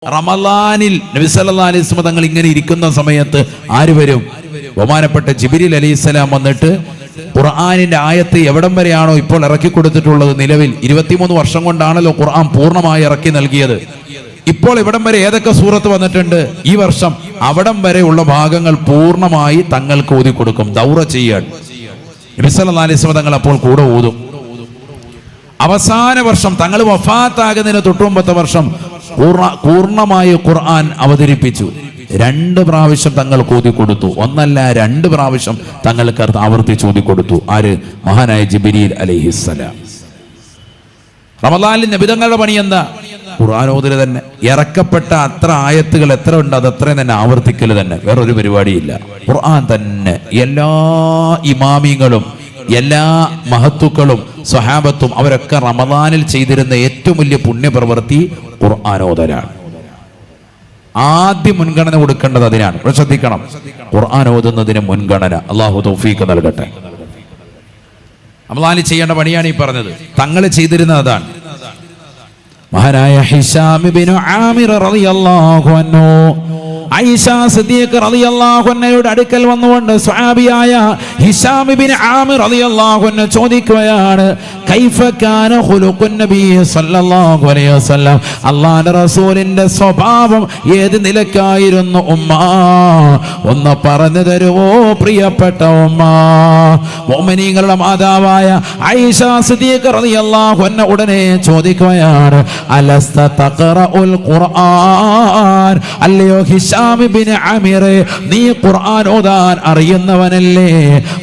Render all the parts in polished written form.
റമളാനിൽ നബി സല്ലല്ലാഹു അലൈഹി വസല്ലം തങ്ങൾ ഇങ്ങനെ ഇരിക്കുന്ന സമയത്ത് ആര് വരും? ബഹുമാനപ്പെട്ട ജിബ്രീൽ അലൈഹിസ്സലാം വന്നിട്ട് ഖുർആനിന്റെ ആയത്ത് എവിടം വരെയാണോ ഇപ്പോൾ ഇറക്കി കൊടുത്തിട്ടുള്ളത്, നിലവിൽ 23 വർഷം കൊണ്ടാണല്ലോ ഖുർആൻ പൂർണ്ണമായി ഇറക്കി നൽകിയത്. ഇപ്പോൾ ഇവിടം വരെ ഏതൊക്കെ സൂറത്ത് വന്നിട്ടുണ്ട് ഈ വർഷം, അവിടം വരെയുള്ള ഭാഗങ്ങൾ പൂർണ്ണമായി തങ്ങൾക്ക് ഓതി കൊടുക്കും. ദൗറ ചെയ്യാൻ നബി സല്ലല്ലാഹു അലൈഹി വസല്ലം തങ്ങൾ അപ്പോൾ കൂടെ ഓതും. അവസാന വർഷം തങ്ങൾ വഫാത്താകുന്നതിന് തൊട്ടുമുമ്പത്തെ വർഷം പൂർണ്ണമായി ഖുർആൻ അവതരിപ്പിച്ചു. 2 പ്രാവശ്യം തങ്ങൾ ഓതി കൊടുത്തു. ഒന്നല്ല 2 പ്രാവശ്യം തങ്ങൾക്ക് ആവർത്തിച്ച് ഓതി കൊടുത്തു. ആര്? മഹാനായ ജിബ്രീൽ അലൈഹിസ്സലാം. റമളാനിൽ നബി തങ്ങളുടെ പണി എന്താ? ഖുർആൻ ഓതല് തന്നെ. ഇറക്കപ്പെട്ട അത്ര ആയത്തുകൾ എത്ര ഉണ്ട് അതത്രയും തന്നെ ആവർത്തിക്കല് തന്നെ, വേറൊരു പരിപാടിയില്ല. ഖുർആൻ തന്നെ. എല്ലാ ഇമാമിങ്ങളും എല്ലാ മഹത്തുക്കളും സ്വഹാബത്തും അവരൊക്കെ റമളാനിൽ ചെയ്തിരുന്ന ഏറ്റവും വലിയ പുണ്യപ്രവൃത്തി ഖുർആനോദലാണ്. ആദ്യം മുൻഗണന കൊടുക്കേണ്ടത് അതിനാണ്. ശ്രദ്ധിക്കണം, ഖുർആൻ ഓതുന്നതിന് മുൻഗണന. അല്ലാഹു തൗഫീഖ് നൽകട്ടെ. റമളാനിൽ ചെയ്യേണ്ട പണിയാണ് ഈ പറഞ്ഞത്. തങ്ങൾ ചെയ്തിരുന്നത് അതാണ്. മഹാനായ ഹിശാം ഇബ്നു ആമിർ റളിയല്ലാഹു അൻഹു ആയിഷ സിദ്ദീഖ റളിയല്ലാഹു അൻഹയുടെ അടുക്കൽ വന്നുകൊണ്ട് സ്വഹാബിയായ ഹിശാം ഇബ്നു ആമിർ റളിയല്ലാഹു അൻഹു ചോദിക്കുകയാണ്, കൈഫ കാന ഖുലുഖുൻ നബി സല്ലല്ലാഹു അലൈഹി വസല്ലം, അല്ലാഹുവിന്റെ റസൂലിന്റെ സ്വഭാവം ഏത് നിലക്കായിരുന്നു ഉമ്മ? ഒന്ന് പറഞ്ഞു തരുവോ പ്രിയപ്പെട്ട ഉമ്മ? മുഅ്മിനീങ്ങളുടെ മാതാവായ ആയിഷ സിദ്ദീഖ റളിയല്ലാഹു അൻഹ ഉടനെ ചോദിക്കുകയാണ്, അലസ്ത തഖറഉൽ ഖുർആൻ, അല്ലയോ ഹിശാം ഇബ്നു ആമിർ, നീ ഖുർആൻ ഓതാൻ അറിയുന്നവനല്ലേ?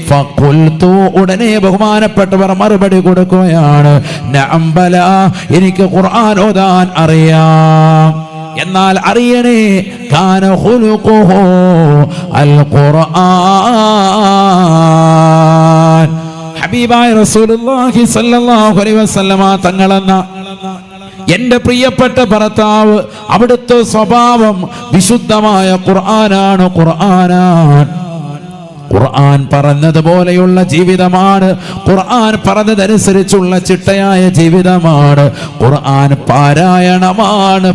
ഫഖുൽതു, ഉടനെ ബഹുമാനപ്പെട്ടവർ മറുപടി കൊടുക്കുകയാണ്, നഅം ബലാ, എനിക്ക് ഖുർആൻ ഓതാൻ അറിയാം. എന്നാൽ അറിയണേ, കാന ഖുലുഖുഹു അൽ ഖുർആൻ. ഹബീബായ റസൂലുള്ളാഹി സ്വല്ലല്ലാഹു അലൈഹി വസല്ലമ തങ്ങളെന്ന എന്റെ പ്രിയപ്പെട്ട ഭർത്താവ്, അവിടുത്തെ സ്വഭാവം വിശുദ്ധമായ ഖുർആനാണ്. ഖുർആൻ പറഞ്ഞതുപോലെയുള്ള ജീവിതമാണ്. ഖുർആൻ പറഞ്ഞതനുസരിച്ചുള്ള ചിട്ടയായ ജീവിതമാണ്. ഖുർആൻ പാരായണമാണ്.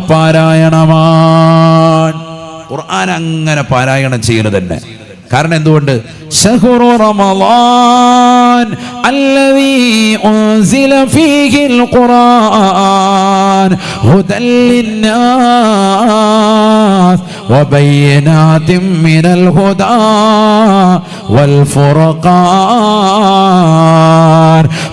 ഖുർആൻ അങ്ങനെ പാരായണം ചെയ്യുന്നത് തന്നെ. കാരണം എന്തുകൊണ്ട്? ശഹ്റു റമളാൻ അല്ലദീ ഉൻസില ഫീഹിൽ ഖുർആൻ ഹുദൽ ലിന്നാസ് വബയ്യിനാതിൻ മിനൽ ഹുദാ വൽ ഫുർഖാൻ.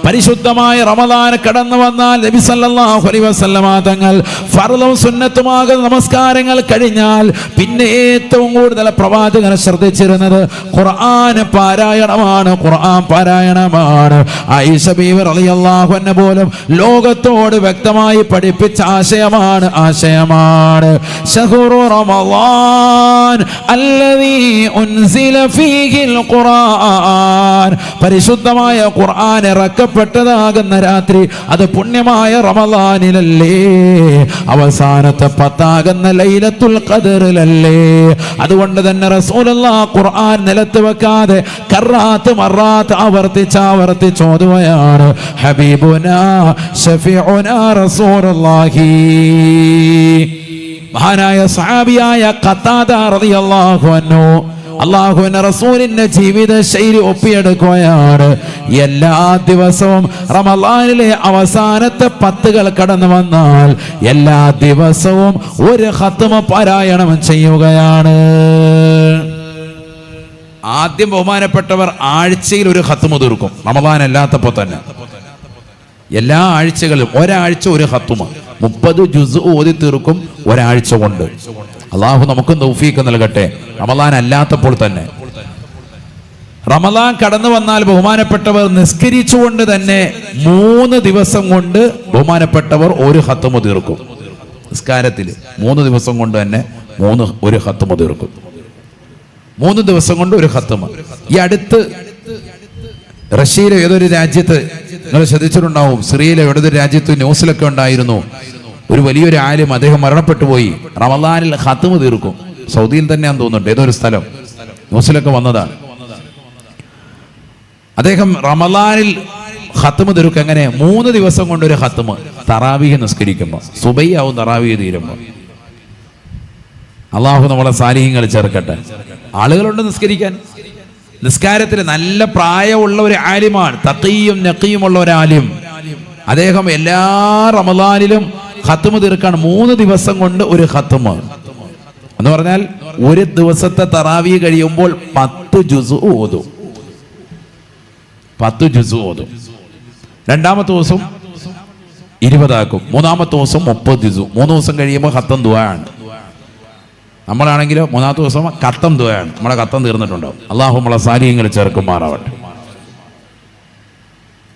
പരിശുദ്ധമായ റമളാൻ കടന്നു വന്നാൽ നബി സല്ലല്ലാഹു അലൈഹി വസല്ലമ തങ്ങൾ ഫർളും സുന്നത്തുമാകുന്ന നമസ്കാരങ്ങൾ കഴിഞ്ഞാൽ പിന്നെ ഏറ്റവും കൂടുതൽ പ്രവാചകൻ ശ്രദ്ധിച്ചിരുന്നത് ഖുർആൻ പാരായണമാണ്. ആയിഷ ബീവി റളിയല്ലാഹു അൻഹ പോലും ലോകത്തോട് വ്യക്തമായി പഠിപ്പിച്ച ആശയമാണ്. ശഹ്റു റമളാൻ അല്ലദീ ഉൻസില ഫീഹിൽ ഖുർആൻ, പരിശുദ്ധമായ ഖുർആൻ ഇറക്കപ്പെട്ടതാകുന്ന രാത്രി അത് പുണ്യമായ റമളാനിലല്ലേ? അവസാനത്തെ 10 ലൈലത്തുൽ ഖദറിലല്ലേ? അതുകൊണ്ട് തന്നെ റസൂലുള്ളാഹി ഖുർആൻ നിലത്ത് വെക്കാതെ കറാത്ത് മറാത്ത് ആവർത്തിച്ച് ഓതുകയാണ്. ഹബീബുനാ ശഫീഉനാ റസൂലുള്ളാഹി. മഹാനായ സഹാബിയായ ഖതാദ റളിയല്ലാഹു അൻഹു അല്ലാഹുവിന്റെ റസൂലിന്റെ ജീവിത ശൈലി ഒപ്പിയെടുക്കുകയാണ്. എല്ലാ ദിവസവും റമളാനിലെ അവസാനത്തെ 10 കടന്നു വന്നാൽ എല്ലാ ദിവസവും ഒരു ഖത്മ പാരായണം ചെയ്യുകയാണ്. ആദ്യം ബഹുമാനപ്പെട്ടവർ ആഴ്ചയിൽ ഒരു ഖത്മ തീർക്കും. റമളാൻ അല്ലാത്തപ്പോൾ തന്നെ എല്ലാ ആഴ്ചകളിലും ഒരാഴ്ച ഒരു ഖത്മ 30 ജുസ് ഓതി തീർക്കും ഒരാഴ്ച കൊണ്ട്. അള്ളാഹു നമുക്കും തൗഫീഖ് നൽകട്ടെ. റമളാൻ അല്ലാത്തപ്പോൾ തന്നെ. റമളാൻ കടന്നു വന്നാൽ ബഹുമാനപ്പെട്ടവർ നിസ്കരിച്ചുകൊണ്ട് തന്നെ 3 ദിവസം കൊണ്ട് ബഹുമാനപ്പെട്ടവർ ഒരു ഖത്മ തീർക്കും. നിസ്കാരത്തിൽ 3 ദിവസം കൊണ്ട് തന്നെ ഒരു ഖത്മ തീർക്കും. 3 ദിവസം കൊണ്ട് ഒരു ഖത്മ. ഈ അടുത്ത് റഷ്യയിലെ ഏതൊരു രാജ്യത്ത്, നിങ്ങൾ ശ്രദ്ധിച്ചിട്ടുണ്ടാവും, സിറിയയിലെ ഏതൊരു രാജ്യത്ത് ന്യൂസിലൊക്കെ ഉണ്ടായിരുന്നു, ഒരു വലിയൊരു ആലിം, അദ്ദേഹം മരണപ്പെട്ടു പോയി. റമളാനിൽ ഖത്മ തീർക്കും. സൗദിയിൽ തന്നെയാന്ന് തോന്നുന്നുണ്ട്, ഏതൊരു സ്ഥലം, ന്യൂസിലൊക്കെ വന്നതാണ്. അദ്ദേഹം റമളാനിൽ ഖത്മ തീർക്കും. എങ്ങനെ? 3 ദിവസം കൊണ്ട് ഒരു ഖത്മ. തറാവീഹ് നിസ്കരിക്കുമ്പോൾ സുബൈ ആവും തറാവീഹ് തീരുമ്പോൾ. അള്ളാഹു നമ്മളെ സാലിഹ്യങ്ങൾ ചേർക്കട്ടെ. ആളുകളുണ്ട് നിസ്കരിക്കാൻ. നിസ്കാരത്തിൽ നല്ല പ്രായമുള്ള ഒരു ആലിമാണ്, തഖിയും നഖിയുമുള്ള ഒരു ആലിം. അദ്ദേഹം എല്ലാ റമദാനിലും ഖത്മ് തീർക്കാണ്. 3 ദിവസം കൊണ്ട് ഒരു ഖത്മ് എന്ന് പറഞ്ഞാൽ ഒരു ദിവസത്തെ തറാവീഹ് കഴിയുമ്പോൾ 10 ജുസ് ഓതും. 10 ജുസ് ഓതും. രണ്ടാമത്തെ ദിവസം 20 ആക്കും. മൂന്നാമത്തെ ദിവസം 30 ജുസ്. 3 ദിവസം കഴിയുമ്പോൾ ഖത്തം ദുആണ്. നമ്മളാണെങ്കിലോ 3-ാമത്തെ ദിവസം ഖത്തം ദുആണ്. നമ്മളെ ഖത്തം തീർന്നിട്ടുണ്ടാവും. അള്ളാഹു നമ്മളെ സാലിഹ്യങ്ങൾ ചേർക്കുമാറാവട്ടെ.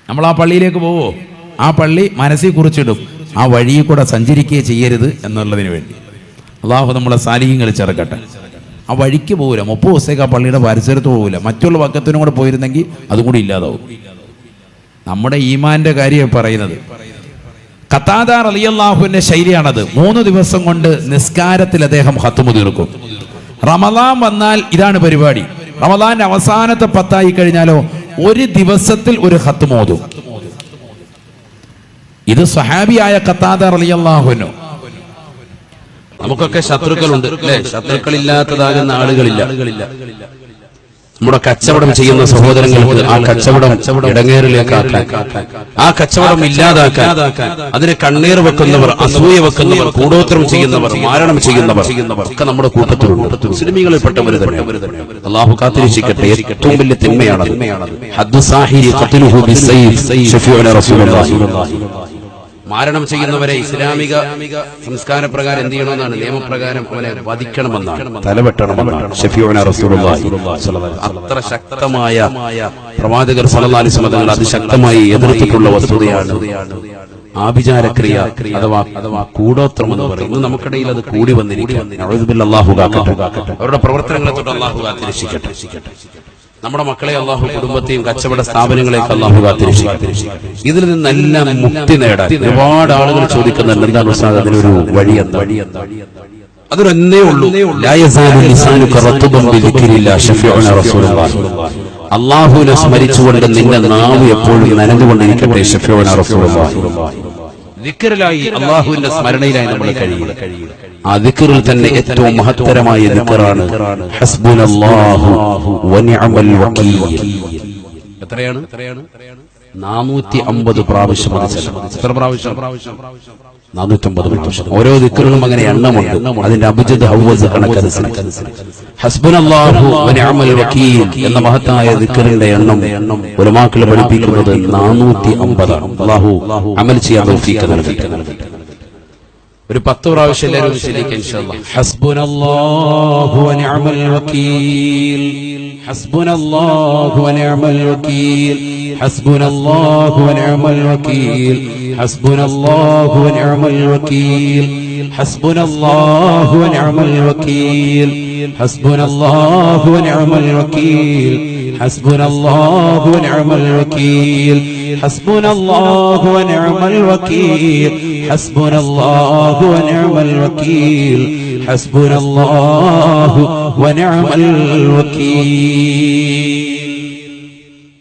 നമ്മൾ ആ പള്ളിയിലേക്ക് പോവോ? ആ പള്ളി മനസ്സിൽ കുറിച്ചിടും, ആ വഴിയിൽ കൂടെ സഞ്ചരിക്കുകയെ ചെയ്യരുത് എന്നുള്ളതിന് വേണ്ടി. അള്ളാഹു നമ്മളെ സാലിഹ്യങ്ങൾ ചേർക്കട്ടെ. ആ വഴിക്ക് പോകില്ല, 30 ദിവസത്തേക്ക് ആ പള്ളിയുടെ പരിസരത്ത് പോകില്ല. മറ്റുള്ള പക്കത്തിനും കൂടെ പോയിരുന്നെങ്കിൽ അതും കൂടി ഇല്ലാതാവും. നമ്മുടെ ഈമാന്റെ കാര്യം പറയുന്നത്. ഖത്താദ റളിയല്ലാഹുവിന്റെ ശൈലിയാണത്. 3 ദിവസം കൊണ്ട് നിസ്കാരത്തിൽ അദ്ദേഹം ഖത്മ് തീർക്കും. റമദാൻ വന്നാൽ ഇതാണ് പരിപാടി. റമദാന്റെ അവസാനത്തെ 10 കഴിഞ്ഞാലോ ഒരു ദിവസത്തിൽ ഒരു ഖത്മ് ഓതും. ഇത് സ്വഹാബിയായ ഖത്താദ റളിയല്ലാഹു അൻഹു. നമുക്കൊക്കെ ശത്രുക്കളുണ്ട് അല്ലേ? ശത്രുക്കളില്ലാത്തതാകുന്ന ആളുകളില്ല. നമ്മുടെ കച്ചവടം ചെയ്യുന്ന സഹോദരങ്ങൾക്ക് ആ കച്ചവടം ഇടങ്ങേറിലേക്കാക്കാൻ, ആ കച്ചവടം ഇല്ലാതാക്കാൻ, അതിന് കണ്ണീർ വെക്കുന്നവർ, അസൂയ വെക്കുന്നവർ, കൂടോത്രം ചെയ്യുന്നവർ, മാരണം ചെയ്യുന്നവർ ഒക്കെ നമ്മുടെ കൂട്ടത്തിലുണ്ട്. മുസ്ലിമീങ്ങളിൽപ്പെട്ടവർ തന്നെ. അള്ളാഹു കാത്തിരക്ഷിക്കട്ടെ. ഏറ്റവും വലിയ തിന്മയാണ് ഹദ്ദു സാഹിരി ഖത്ലുഹു ബിസ്സൈഫ് ശഫീഉന റസൂലുള്ളാഹി. മാരണം ചെയ്യുന്നവരെ ഇസ്ലാമിക സംസ്കാര പ്രകാരം എന്ത് ചെയ്യണമെന്നാണ്? നിയമപ്രകാരം അവനെ വധിക്കണമെന്നാണ്, തലവെട്ടണമെന്നാണ് ശഫീഉന റസൂലുള്ളാഹി. അത്ര ശക്തമായ പ്രവാചകർ സല്ലല്ലാഹു അലൈഹി വസല്ലം തങ്ങൾ അതിശക്തമായി എതിർത്തിട്ടുള്ള വസ്തുതയാണ് ആഭിചാരക്രിയ അഥവാ കൂടോത്രം എന്ന് പറയുന്നത്. നമുക്കിടയിൽ അത് കൂടി വന്നിരിക്കുകയാണ്. അല്ലാഹു കാക്കട്ടെ. അവരുടെ പ്രവർത്തനങ്ങളെ തൊട്ട് അല്ലാഹു കാത്തിരക്ഷിക്കട്ടെ. നമ്മുടെ മക്കളെ അല്ലാഹു, കുടുംബത്തെയും കച്ചവട സ്ഥാപനങ്ങളെയൊക്കെ അല്ലാഹു കാത്തിരക്ഷിക്കട്ടെ. ഇതിൽ നിന്നെല്ലാം മുക്തി നേടാൻ ഒരുപാട് ആളുകൾ ചോദിക്കുന്നുണ്ട്, എന്താണ് ഉസ്താദ് അതിനൊരു വഴി? എന്താ? അതൊരെന്നേ ഉള്ളൂ. അല്ലാഹുവിനെ സ്മരിച്ചുകൊണ്ട് നിന്റെ നാവ് എപ്പോഴും നനഞ്ഞുകൊണ്ടിരിക്കട്ടെ. ശഫീഉന റസൂലുള്ളാഹി. ദിക്റിലായി, അല്ലാഹുവിന്റെ സ്മരണയിലായി നമ്മൾ കഴിയുക. ആ ദിക്റിൽ തന്നെ ഏറ്റവും മഹത്തരമായ ദിക്റാണ് ഹസ്ബുനല്ലാഹു വനിഅമൽ വകീൽ. എത്രയാണ്? 450 പ്രാവശ്യം. എത്ര പ്രാവശ്യം? 450 പ്രാവശ്യം. ഓരോ ദിക്റിനും അങ്ങനെ എണ്ണമുണ്ട്. അതിന്റെ അബ്ജദ് ഹവ്വസ് കണക്കനുസരിച്ച് ഹസ്ബുനല്ലാഹു വനിഅമൽ വകീൽ എന്ന മഹത്തായ ദിക്റിന്റെ എണ്ണം ഉലമാക്കൾ പഠിപ്പിക്കുന്നത് 450 ആണ്. അല്ലാഹു അമൽ ചെയ്യാൻ തൗഫീഖ് നൽകട്ടെ. ഒരു 10 പ്രാവശ്യം എല്ലാവരും ശരിക്കും ഇൻഷാ അല്ലാഹ്. ഹസ്ബുനല്ലാഹു വനിഅമൽ വകീൽ, ഹസ്ബുനല്ലാഹു വനിഅമൽ വകീൽ, ഹസ്ബുനല്ലാഹു വനിഅമൽ വകീൽ, ഹസ്ബുനല്ലാഹു വനിഅമൽ വകീൽ, ഹസ്ബുനല്ലാഹു വനിഅമൽ വകീൽ, ഹസ്ബുനല്ലാഹു വനിഅമൽ വകീൽ, ഹസ്ബുനല്ലാഹു വനിഅമൽ വകീൽ, ഹസ്ബുനല്ലാഹു വനിഅമൽ വകീൽ, ഹസ്ബുനല്ലാഹു വനിഅമൽ വകീൽ, ഹസ്ബുനല്ലാഹു വനിഅമൽ വകീൽ.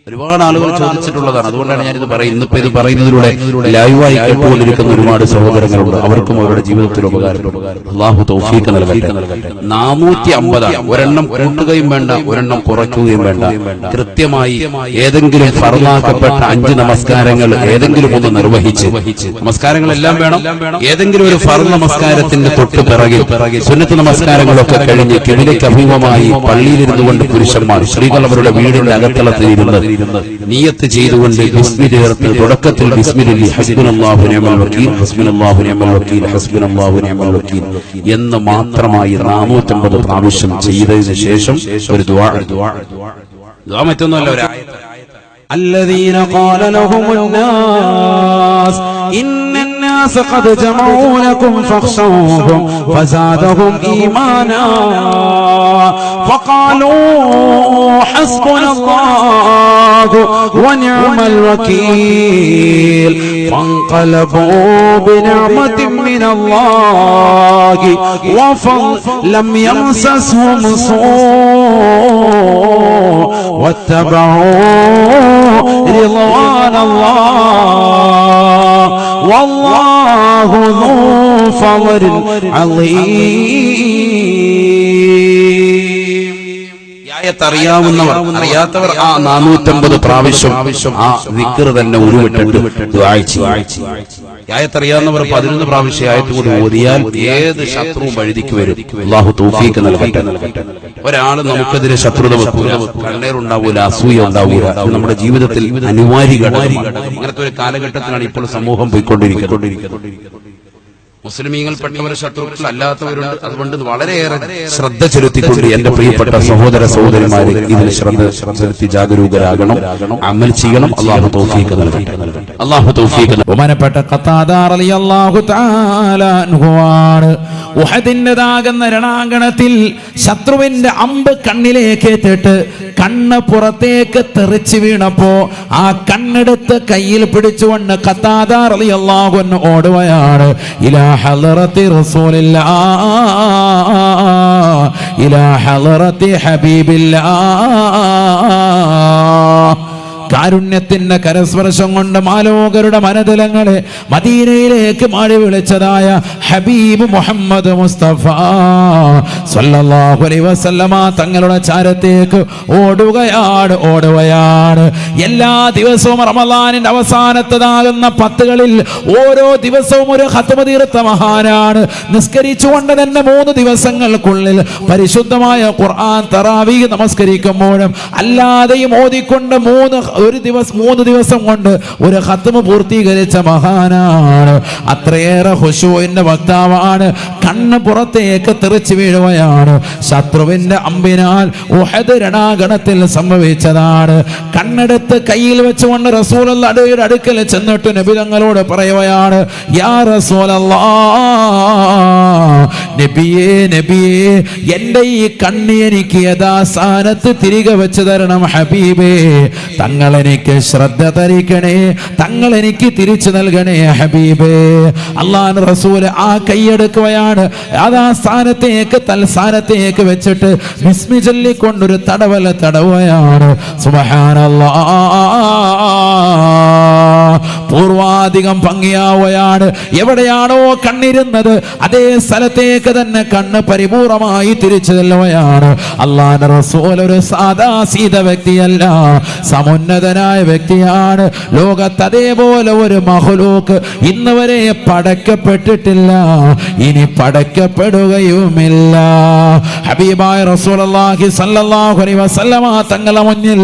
ഒരുപാട് ആളുകൾ ചോദിച്ചിട്ടുള്ളതാണ്. അതുകൊണ്ടാണ് ഞാനിത് പറയുന്നത്. ഇന്നിപ്പോ ഇത് പറയുന്നതിലൂടെ ലൈവായി കേട്ടുകൊണ്ടിരിക്കുന്ന ഒരുപാട് സഹോദരങ്ങളുണ്ട്. അവർക്കും അവരുടെ ജീവിതത്തിൽ ഉപകാരപ്പെടും. അല്ലാഹു തൗഫീഖ് നൽകട്ടെ. 450 ഒരെണ്ണം കൂട്ടുകയും വേണ്ട, ഒരെണ്ണം കുറയ്ക്കുകയും വേണ്ട. കൃത്യമായി ഏതെങ്കിലും ഫർളാക്കപ്പെട്ട 5 നമസ്കാരങ്ങൾ ഏതെങ്കിലും ഒന്ന് നിർവഹിച്ച്, നമസ്കാരങ്ങളെല്ലാം വേണം, ഏതെങ്കിലും ഒരു ഫർള് നമസ്കാരത്തിന്റെ തൊട്ട് പിറകിൽ സുന്നത്ത് നമസ്കാരങ്ങളൊക്കെ കഴിഞ്ഞ് കിബിലയ്ക്ക് അഭിമുഖമായി പള്ളിയിലിരുന്നു കൊണ്ട് പുരുഷന്മാർ, സ്ത്രീകൾ അവരുടെ വീടിന്റെ അകത്തളത്തിൽ ഇരുന്ന് നിയ്യത്ത് ചെയ്തുകൊണ്ട് ബിസ്മി ചേർത്ത് തുടക്കത്തിൽ ബിസ്മില്ലാഹി ഹസ്ബുനല്ലാഹു വനിഅമൽ വകീൽ, ഹസ്ബുനല്ലാഹു വനിഅമൽ വകീൽ, ഹസ്ബുനല്ലാഹു വനിഅമൽ വകീൽ എന്ന് മാത്രമായി 450 പ്രാവശ്യം ചെയ്തതിനു ശേഷം ഒരു ദുആ മറ്റൊന്നുമല്ല, ഒരു ആയത്ത്. الذين قال لهم الناس إن الناس قد جمعوا لكم فاخشوهم فزادهم إيمانا فقالوا حسبنا الله ونعم الوكيل فانقلبوا بنعمة من الله وفضل لم يمسسهم سوء واتبعوا رضوان الله والله ذو فضل عظيم. അറിയാവുന്നവർ, അറിയാത്തവർ ആ 450 പ്രാവശ്യം ആ ദിക്ർ തന്നെ ഉരുവിട്ടിട്ട് ദുആ ചെയ്യും. ആയത്തറിയാവുന്നവർ 11 പ്രാവശ്യം ആയത്ത് കൂടി ഓതിയാൽ ഏത് ശത്രുവും വഴുതിക്ക് വരും. അല്ലാഹു തൗഫീഖ് നൽകട്ടെ. ഒരാൾ നമുക്കെതിരെ ശത്രുത വെക്കൂല, കണ്ണേറുണ്ടാവൂല, അസൂയ ഉണ്ടാവൂല. നമ്മുടെ ജീവിതത്തിൽ അനിവാര്യ ഘടകമാണ്. ഇങ്ങനത്തെ ഒരു കാലഘട്ടത്തിലാണ് ഇപ്പോൾ സമൂഹം പോയിക്കൊണ്ടിരിക്കുന്നത്. മുസ്ലിമീങ്ങൾപ്പെട്ടവർ ശത്രുക്കൾ അല്ലാത്തവരുണ്ട്. അതുകൊണ്ട് വളരെയേറെ ശ്രദ്ധ ചെലുത്തിക്കൊണ്ട് എന്റെ പ്രിയപ്പെട്ട സഹോദര സഹോദരിമാരെ ഇതിൽ ശ്രദ്ധ ചെലുത്തി ജാഗരൂകരാകണം, അമൽ ചെയ്യണം. അല്ലാഹു തൗഫീഖ് നൽകട്ടെ. അല്ലാഹു തൗഫീഖ്. ബഹുമാനപ്പെട്ട ഖത്താദ റളിയല്ലാഹു തആല അൻഹു ആണ് ഉഹദിന്റേതാകുന്ന രണാങ്കണത്തിൽ ശത്രുവിന്റെ അമ്പ് കണ്ണിലേക്ക് എത്തിയിട്ട് കണ്ണ് പുറത്തേക്ക് തെറിച്ചു വീണപ്പോ ആ കണ്ണെടുത്ത് കയ്യിൽ പിടിച്ചുകൊണ്ട് ഖത്താദ റളിയല്ലാഹു അൻഹു ഓടുകയാണ്. ഇലാ ഹളറത്തി റസൂലില്ലാഹ്, ഇലാ ഹളറത്തി ഹബീബില്ലാഹ്. കാരുണ്യത്തിന്റെ കരസ്പർശം കൊണ്ട് മാലോകരുടെ മനതലങ്ങളെ മദീനയിലേക്ക് മാടി വിളിച്ചതായ ഹബീബ് മുഹമ്മദ് മുസ്തഫ സല്ലല്ലാഹു അലൈഹി വസല്ലമ തങ്ങളുടെ ചാരത്തേക്ക് ഓടുകയാണ്. എല്ലാ ദിവസവും റമളാനിന്റെ അവസാനത്തതാകുന്ന 10കളിൽ ഓരോ ദിവസവും ഒരു ഖത്മ തീർത്ത മഹാനാണ്. നിസ്കരിച്ചുകൊണ്ട് തന്നെ 3 ദിവസങ്ങൾക്കുള്ളിൽ പരിശുദ്ധമായ ഖുർആൻ തറാവീഹ് നമസ്കരിക്കുമ്പോഴും അല്ലാതെയും ഓതിക്കൊണ്ട് 3 ദിവസം കൊണ്ട് ഒരു ഖത്മ പൂർത്തീകരിച്ച മഹാനാണ്. അത്രയേറെ ഖുശൂഇന്റെ വക്താവാണ്. കണ്ണ് പുറത്തേക്ക് തെറിച്ചു വീഴുകയാണ്. ശത്രുവിന്റെ അമ്പിനാൽ ഉഹദ് രണാങ്കണത്തിൽ സംഭവിച്ചതാണ്. കണ്ണെടുത്ത് കയ്യിൽ വെച്ചുകൊണ്ട് റസൂലുള്ളാഹിയുടെ അടുക്കൽ ചെന്നിട്ട് നബി തങ്ങളോട് പറയുകയാണ്, യാ റസൂലല്ലാഹ്, നബിയേ നബിയേ, എന്റെ ഈ കണ്ണ് എനിക്ക് യഥാസ്ഥാനത്ത് തിരികെ വെച്ച് തരണം ഹബീബേ. തങ്ങളെനിക്ക് ശ്രദ്ധ തരിക്കണേ, തങ്ങളെനിക്ക് തിരിച്ചു നൽകണേ ഹബീബേ. അല്ലാഹു റസൂല് ആ കൈയെടുക്കുകയാണ്. അതാ സ്ഥാനത്തേക്ക് തൽസ്ഥാനത്തേക്ക് വെച്ചിട്ട് ബിസ്മി ചൊല്ലിക്കൊണ്ടൊരു തടവല തടവുകയാണ്. സുബ്ഹാനല്ലാഹ്, പൂർവാധികം ഭംഗിയാവുകയാണ്. എവിടെയാണോ കണ്ണിരുന്നത് അതേ സ്ഥലത്തേക്ക് തന്നെ കണ്ണ് പരിപൂർണമായി തിരിച്ചു ചെല്ലുകയാണ്. അല്ലാഹുവിന്റെ റസൂൽ ഒരു സാദാ സീത വ്യക്തിയല്ല, സമുന്നതനായ വ്യക്തിയാണ്. ലോകത്ത് അതേപോലെ ഒരു മഖ്ലൂക്ക് ഇന്ന് വരെ പടക്കപ്പെട്ടിട്ടില്ല, ഇനി പടക്കപ്പെടുകയുമില്ല. ഹബീബായ റസൂലുള്ളാഹി സ്വല്ലല്ലാഹു അലൈഹി വസല്ലമ തങ്ങളുടെ മുന്നിൽ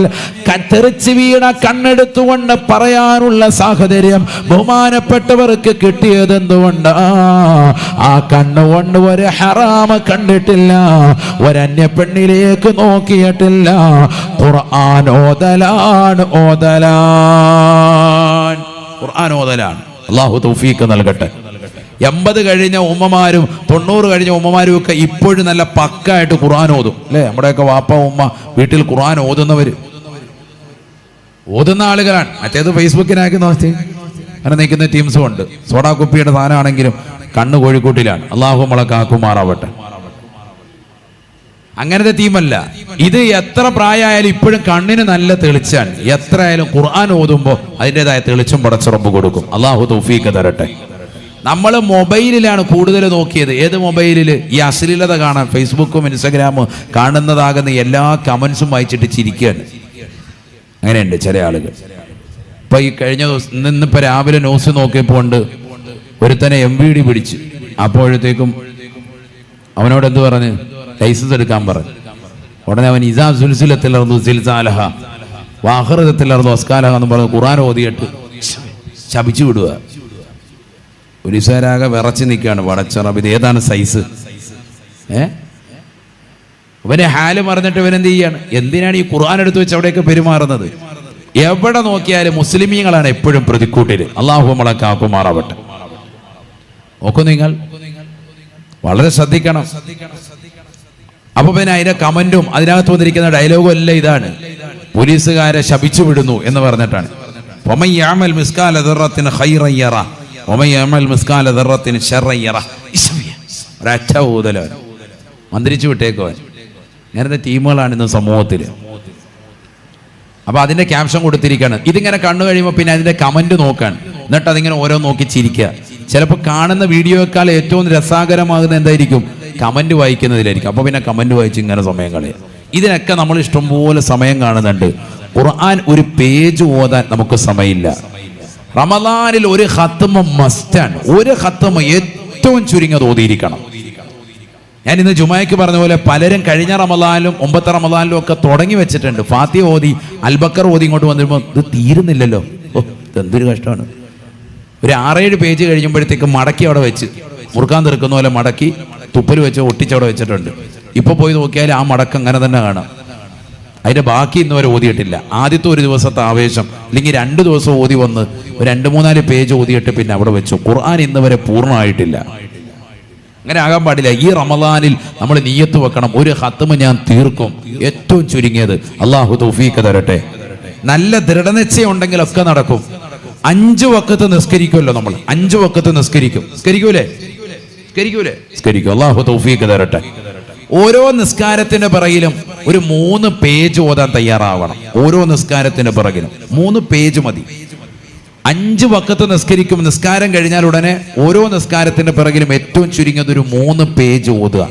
തെറിച്ചു വീണ കണ്ണെടുത്തുകൊണ്ട് പറയാനുള്ള സാഹചര്യം ബഹുമാനപ്പെട്ടവർക്ക് കിട്ടിയത് എന്തുകൊണ്ട്? ആ കണ്ണുകൊണ്ട് ഒരു ഹറാമ് കണ്ടിട്ടില്ല, ഒരന്യ പെണ്ണിലേക്ക് നോക്കിയിട്ടില്ല. ഖുർആൻ ഓതലാണ്. അല്ലാഹു തൗഫീഖ് നൽകട്ടെ. 80 കഴിഞ്ഞ ഉമ്മമാരും 90 കഴിഞ്ഞ ഉമ്മമാരും ഒക്കെ ഇപ്പോഴും നല്ല പക്കായിട്ട് ഖുർആൻ ഓതും അല്ലേ? നമ്മുടെയൊക്കെ വാപ്പ ഉമ്മ വീട്ടിൽ ഖുർആൻ ഓതുന്ന ആളുകളാണ്. മറ്റേത് ഫേസ്ബുക്കിനാക്കി നോക്കി അങ്ങനെ നിൽക്കുന്ന ടീംസും ഉണ്ട്. സോഡാ കുപ്പിയുടെ സാധനമാണെങ്കിലും കണ്ണ് കോഴിക്കോട്ടിലാണ്. അള്ളാഹു നമ്മളെ കാക്കുമാറാവട്ടെ. അങ്ങനത്തെ ടീമല്ല ഇത്. എത്ര പ്രായമായാലും ഇപ്പോഴും കണ്ണിന് നല്ല തെളിച്ചാണ്. എത്ര ആയാലും ഖുർആൻ ഓതുമ്പോൾ അതിൻ്റെതായ തെളിച്ചും പടച്ചുറപ്പ് കൊടുക്കും. അള്ളാഹു തൗഫീഖ് തരട്ടെ. നമ്മൾ മൊബൈലിലാണ് കൂടുതൽ നോക്കിയത്. ഏത് മൊബൈലിൽ? ഈ അശ്ലീലത കാണാൻ ഫേസ്ബുക്കും ഇൻസ്റ്റാഗ്രാമും കാണുന്നതാകുന്ന എല്ലാ കമൻസും വായിച്ചിട്ട് ചിരിക്കുകയാണ്. അങ്ങനെയുണ്ട് ചില ആളുകൾ. ഇപ്പൊ ഈ കഴിഞ്ഞ ദിവസം ഇന്നിപ്പോ രാവിലെ ന്യൂസ് നോക്കിയപ്പോൾ ഉണ്ട് ഒരുത്തനെ MVD പിടിച്ച്. അപ്പോഴത്തേക്കും അവനോട് എന്ത് പറഞ്ഞ്? ലൈസൻസ് എടുക്കാൻ പറഞ്ഞു. ഉടനെ അവൻ ഇസാ സുൽസുലത്തിലർന്നു സിൽസാലഹ വാഹൃതത്തിലർന്നു അസ്കാലഹ എന്ന് പറഞ്ഞ് ഖുർആൻ ഓതിയിട്ട് ശപിച്ചു വിടുക. പോലീസുകാരാകെ വിറച്ച് നിൽക്കുകയാണ്. പടച്ചറബ്, ഇത് ഏതാണ് സൈസ്? അവനെ ഹാല് മറന്നിട്ട് ഇവനെന്ത് ചെയ്യാണ്? എന്തിനാണ് ഈ ഖുർആൻ എടുത്ത് വെച്ച് അവിടെയൊക്കെ പെരുമാറുന്നത്? എവിടെ നോക്കിയാലും മുസ്ലിമീങ്ങളാണ് എപ്പോഴും പ്രതിക്കൂട്ടിൽ. അള്ളാഹു നമ്മളെ കാക്കുമാറാവട്ടെ. നോക്കൂ, നിങ്ങൾ വളരെ ശ്രദ്ധിക്കണം. അപ്പൊ പിന്നെ അതിന്റെ കമന്റും അതിനകത്ത് വന്നിരിക്കുന്ന ഡയലോഗും എല്ലാം ഇതാണ്: പോലീസുകാരെ ശപിച്ചു വിടുന്നു എന്ന് പറഞ്ഞിട്ടാണ്. ഒരൊറ്റ ഊതലോ മന്ത്രിച്ചു വിട്ടേക്കോൻ. അങ്ങനത്തെ ടീമുകളാണ് ഇന്ന് സമൂഹത്തിൽ. അപ്പൊ അതിന്റെ ക്യാപ്ഷൻ കൊടുത്തിരിക്കുകയാണ്. ഇതിങ്ങനെ കണ്ടു കഴിയുമ്പോൾ പിന്നെ അതിന്റെ കമന്റ് നോക്കാൻ, എന്നിട്ട് അതിങ്ങനെ ഓരോ നോക്കി ചിരിക്കുക. ചിലപ്പോൾ കാണുന്ന വീഡിയോയേക്കാൾ ഏറ്റവും രസകരമാകുന്ന എന്തായിരിക്കും? കമന്റ് വായിക്കുന്നതിലായിരിക്കും. അപ്പൊ പിന്നെ കമന്റ് വായിച്ച് ഇങ്ങനെ സമയം കളയുക. ഇതിനൊക്കെ നമ്മൾ ഇഷ്ടംപോലെ സമയം കാണുന്നുണ്ട്. ഖുർആൻ ഒരു പേജ് ഓതാൻ നമുക്ക് സമയമില്ല. റമദാനിൽ ഒരു ഖത്മ മസ്റ്റാണ്. ഒരു ഖത്മ ഏറ്റവും ചുരുങ്ങിയത് ഓതിയിരിക്കണം. ഞാൻ ഇന്ന് ജുമായ്ക്ക് പറഞ്ഞ പോലെ പലരും കഴിഞ്ഞ റമദാനിലും മുമ്പത്തെ റമദാനിലും ഒക്കെ തുടങ്ങി വെച്ചിട്ടുണ്ട്. ഫാത്തിഹ ഓതി, അൽബക്കർ ഓതി ഇങ്ങോട്ട് വന്നിരുമ്പോൾ ഇത് തീരുന്നില്ലല്ലോ, എന്തൊരു കഷ്ടമാണ്. ഒരു 6-7 പേജ് കഴിയുമ്പോഴത്തേക്ക് മടക്കി അവിടെ വെച്ച് മുറുക്കാൻ തീർക്കുന്ന പോലെ മടക്കി തുപ്പൽ വെച്ച് ഒട്ടിച്ചവിടെ വെച്ചിട്ടുണ്ട്. ഇപ്പോൾ പോയി നോക്കിയാൽ ആ മടക്കം അങ്ങനെ തന്നെ കാണാം. അതിൻ്റെ ബാക്കി ഇന്ന് വരെ ഓതിയിട്ടില്ല. ആദ്യത്തെ ഒരു ദിവസത്തെ ആവേശം, അല്ലെങ്കിൽ 2 ദിവസം ഓതി വന്ന് ഒരു 2-3-4 പേജ് ഓതിയിട്ട് പിന്നെ അവിടെ വെച്ചു. ഖുർആൻ ഇന്ന് വരെ പൂർണ്ണമായിട്ടില്ല. അങ്ങനെ ആകാൻ പാടില്ല. ഈ റമദാനിൽ നമ്മൾ നിയ്യത്ത് വെക്കണം, ഒരു ഖത്മ ഞാൻ തീർക്കും, ഏറ്റവും ചുരുങ്ങിയത്. അള്ളാഹു തൗഫീഖ് തരട്ടെ. നല്ല ദൃഢനിശ്ചയം ഉണ്ടെങ്കിലൊക്കെ നടക്കും. 5 വഖത്ത് നിസ്കരിക്കുമല്ലോ നമ്മൾ, 5 വഖത്ത് നിസ്കരിക്കൂലേ? അള്ളാഹു തൗഫീഖ് തരട്ടെ. ഓരോ നിസ്കാരത്തിന്റെ പിറകിലും ഒരു 3 പേജ് ഓതാൻ തയ്യാറാവണം. ഓരോ നിസ്കാരത്തിന്റെ പിറകിലും 3 പേജ് മതി. 5 വഖത്ത് നിസ്കരിക്കും. നിസ്കാരം കഴിഞ്ഞാൽ ഉടനെ ഓരോ നിസ്കാരത്തിന്റെ പിറകിലും ഏറ്റവും ചുരുങ്ങിയത് ഒരു 3 പേജ് ഓതുക.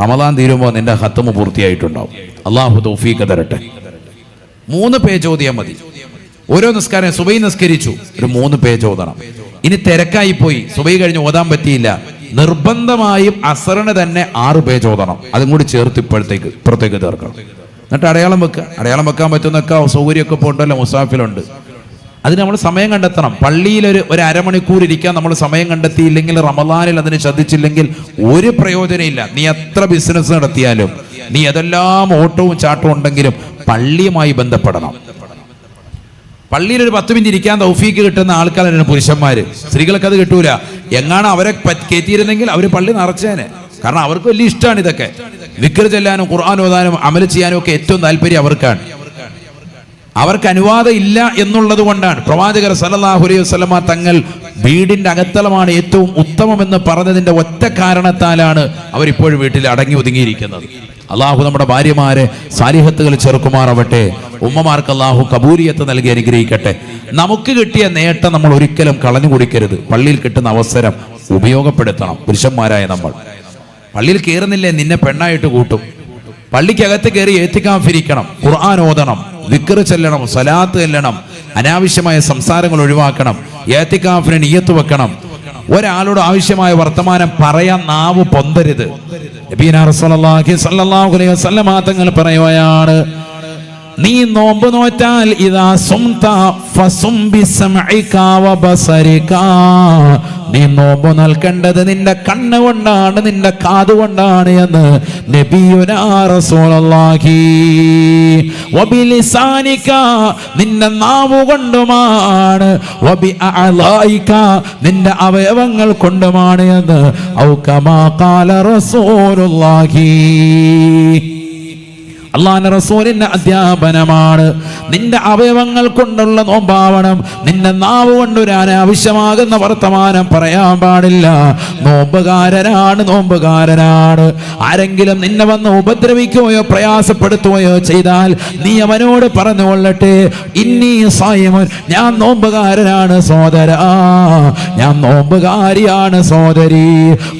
റമദാൻ തീരുമ്പോൾ നിന്റെ ഖത്മ പൂർത്തിയായിട്ടുണ്ടാവും. അള്ളാഹു തൗഫീഖ് തരട്ടെ. 3 പേജ് ഓതിയാൽ മതി. ഓരോ നിസ്കാരം, സുബഹി നിസ്കരിച്ചു, ഒരു 3 പേജ് ഓതണം. ഇനി തിരക്കായി പോയി, സുബഹി കഴിഞ്ഞ് ഓതാൻ പറ്റിയില്ല, നിർബന്ധമായും അസറിന് തന്നെ 6 പേജ് ഓതണം. അതും കൂടി ചേർത്ത് ഇപ്പുറത്തേക്ക് തീർക്കണം. എന്നിട്ട് അടയാളം വെക്കുക. അടയാളം വെക്കാൻ പറ്റുന്നൊക്കെ സൗകര്യമൊക്കെ ഇപ്പോൾ ഉണ്ടല്ലോ, മുസാഫിലുണ്ട്. അതിന് നമ്മൾ സമയം കണ്ടെത്തണം. പള്ളിയിൽ ഒരു അരമണിക്കൂർ ഇരിക്കാൻ നമ്മൾ സമയം കണ്ടെത്തിയില്ലെങ്കിൽ, റമദാനിൽ അതിന് ശ്രദ്ധിച്ചില്ലെങ്കിൽ ഒരു പ്രയോജനമില്ല. നീ എത്ര ബിസിനസ് നടത്തിയാലും, നീ ഏതെല്ലാം ഓട്ടവും ചാട്ടവും ഉണ്ടെങ്കിലും പള്ളിയുമായി ബന്ധപ്പെടണം. പള്ളിയിൽ ഒരു 10 മിനിറ്റ് ഇരിക്കാൻ തൗഫീക്ക് കിട്ടുന്ന ആൾക്കാരാണ് പുരുഷന്മാര്. സ്ത്രീകൾക്ക് അത് കിട്ടൂല. എങ്ങാണ് അവരെ കയറ്റിയിരുന്നെങ്കിൽ അവർ പള്ളി നിറച്ചേനെ. കാരണം അവർക്ക് വലിയ ഇഷ്ടമാണ് ഇതൊക്കെ. ദിക്ർ ചെല്ലാനും ഖുർആൻ ഓതാനും അമൽ ചെയ്യാനും ഒക്കെ ഏറ്റവും താല്പര്യം അവർക്കാണ്. അവർക്ക് അനുവാദം ഇല്ല എന്നുള്ളത് കൊണ്ടാണ് പ്രവാചകർ സല്ലല്ലാഹു അലൈഹി വസല്ലമ തങ്ങൾ വീടിന്റെ അകത്തളമാണ് ഏറ്റവും ഉത്തമമെന്ന് പറഞ്ഞതിന്റെ ഒറ്റ കാരണത്താലാണ് അവരിപ്പോഴും വീട്ടിൽ അടങ്ങി ഒതുങ്ങിയിരിക്കുന്നത്. അള്ളാഹു നമ്മുടെ ഭാര്യമാരെ സാലിഹത്തുകൾ ചേർക്കുമാറാവട്ടെ. ഉമ്മമാർക്ക് അള്ളാഹു കബൂലിയത്ത് നൽകി അനുഗ്രഹിക്കട്ടെ. നമുക്ക് കിട്ടിയ നേട്ടം നമ്മൾ ഒരിക്കലും കളഞ്ഞു കുടിക്കരുത്. പള്ളിയിൽ കിട്ടുന്ന അവസരം ഉപയോഗപ്പെടുത്തണം. പുരുഷന്മാരായ നമ്മൾ പള്ളിയിൽ കയറുന്നില്ലേ, നിന്നെ പെണ്ണായിട്ട് കൂട്ടും. പള്ളിക്കകത്ത് കയറി ഏത്തിക്കാഫിരിക്കണം, ഖുർആൻ ഓതണം, ദിക്ർ ചെല്ലണം, സലാത്ത് ചെല്ലണം, അനാവശ്യമായ സംസാരങ്ങൾ ഒഴിവാക്കണം, ഏത്തിക്കാഫിന് നിയ്യത്ത് വെക്കണം. ഒരാളോട് ആവശ്യമായ വർത്തമാനം പറയാൻ നാവ് പൊന്തരുത്. നബിയുനാ റസൂലുള്ളാഹി സ്വല്ലല്ലാഹു അലൈഹി വസല്ലം തങ്ങൾ പറയുകയാണ്, നീ നോമ്പ് നോറ്റാൽ ഇദാ സുംത ഫസും ബിസംഇക വബസരിക, നീ നോമ്പ് നൽകേണ്ടത് നിന്റെ കണ്ണ് കൊണ്ടാണ്, നിന്റെ കാത് കൊണ്ടാണ് എന്ന് നബിയുനാ റസൂലുള്ളാഹി. വബിലിസാനിക, നിന്റെ നാവ് കൊണ്ടുമാണ്, വബിഅഅളായിക, നിന്റെ അവയവങ്ങൾ കൊണ്ടുമാണ് എന്ന് ഔ കമാ ഖാല റസൂലുള്ളാഹി. അള്ളാഹുവിന്റെ റസൂലിന്റെ അധ്യാപനമാണ്. നിന്റെ അവയവങ്ങൾ കൊണ്ടുള്ള നോമ്പാവണം. നിന്റെ നാവ് കൊണ്ട് ഒരു അനാവശ്യമാകുന്ന വർത്തമാനം പറയാൻ പാടില്ല. നോമ്പുകാരനാണ്. ആരെങ്കിലും നിന്നെ വന്ന് ഉപദ്രവിക്കുകയോ പ്രയാസപ്പെടുത്തുകയോ ചെയ്താൽ നീ അവനോട് പറഞ്ഞുകൊള്ളട്ടെ, ഇന്നീ സായിമുൻ, ഞാൻ നോമ്പുകാരനാണ് സോദരാ, ഞാൻ നോമ്പുകാരിയാണ് സോദരി.